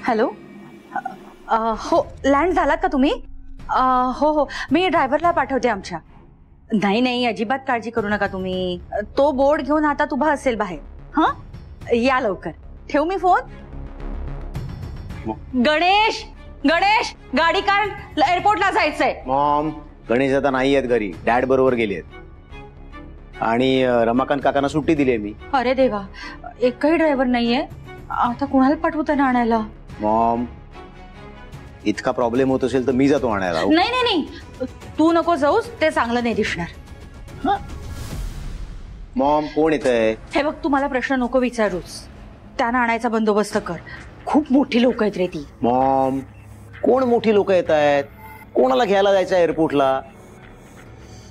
Hello, हो land झालात का तुम्ही? हो हो, मी ड्रायव्हरला पाठवते आमच्या. नाही नाही, अजिबात काळजी करू नका तुम्ही. तो बोर्ड घेऊन हातात उभा असेल बाहेर. हा, या लवकर. ठेवू मी फोन? गणेश, गणेश गाडी काढ, एअरपोर्टला जायचंय. मॉम, गणेश आता नाही आहेत घरी, डॅड बरोबर गेलेत. आणि रमाकांत काकांना सुट्टी दिली मी. अरे देवा, एकही ड्रायव्हर नाहीये. आता कुणाला पाठवू त्यांना आणायला? मॉम, इतका प्रॉब्लेम होत असेल तर मी जातो आणायला. नाही नाही नाही, तू नको जाऊस, ते चांगलं नाही दिसणार. मॉम, कोण येतंय? हे बघ, तू मला प्रश्न नको विचारूस. त्यांना आणायचा बंदोबस्त कर. खूप मोठी लोक आहेत रे ती. मॉम, कोण मोठी लोक येत आहेत? कोणाला घ्यायला जायचं एअरपोर्टला?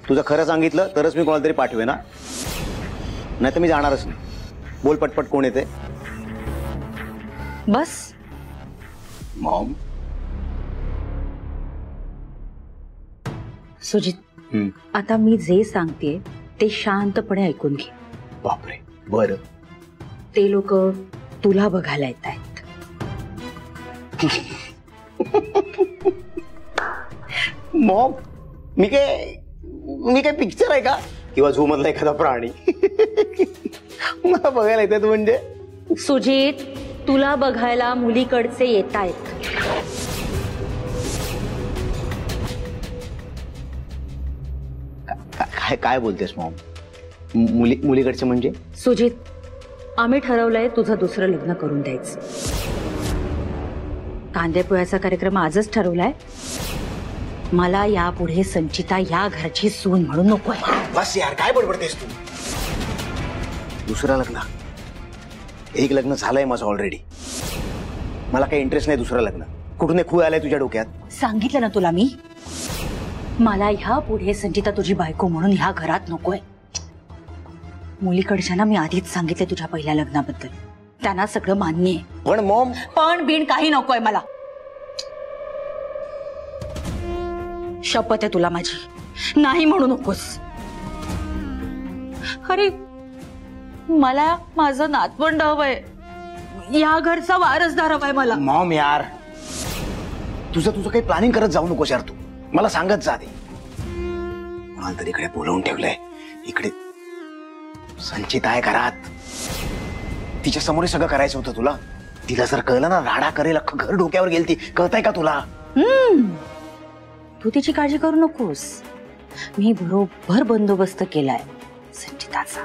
तुझं खरं सांगितलं तरच मी कोणाला तरी पाठवे ना, नाही तर मी जाणारच नाही. बोल पटपट, कोण येते? बस. मॉम. सुजित, आता मी जे सांगते ते शांतपणे ऐकून घे. बापरे, बरं. ते लोक तुला बघायला येत आहेत. मॉम, मी काय पिक्चर आहे का? किंवा झू मधला एखादा प्राणी मला बघायला येतात म्हणजे? सुजित, तुला बघायला मुलीकडचे येत आहेत. काय बोलतेस मॉम? मुलीकडचे म्हणजे? सुजित, आम्ही ठरवलंय तुझं दुसरं लग्न करून द्यायचं. कांदेपोळ्याचा कार्यक्रम आजच ठरवलाय. मला यापुढे संचिता या घरची सून म्हणून नकोय. बस यार, काय बडबडतेस तू? दुसरं लग्न? एक लग्न झालंय माझं ऑलरेडी. मला काही इंटरेस्ट नाही दुसरं लग्न. कुठून एक खूळ आलाय तुझ्या डोक्यात? सांगितलं ना तुला मी, मला ह्या पुढे संचिता तुझी बायको म्हणून ह्या घरात नकोय. मुलीकडच्यांना मी आधीच सांगितले तुझ्या पहिल्या लग्नाबद्दल. त्यांना सगळं मान्य आहे. पण मॉम, पण बिन काही नकोय मला. शपथ आहे तुला माझी, नाही म्हणू नकोस. अरे, मला माझं नातवंड हवंय. या घरचा वारसदार हवाय मला. मॉम यार, तुझं काही प्लॅनिंग करत जाऊ नकोस यार. तू मला सांगत जा. मला तर इकडे बोलवून ठेवलंय. इकडे संचिता आहे घरात. तिच्या समोर सगळं करायचं होतं तुला. तिला जर कळलं ना, राडा करेल. अख्खं घर डोक्यावर गेल ती. कळतंय का तुला? तू तिची काळजी करू नकोस. मी बरोबर बंदोबस्त केलाय संचिताचा.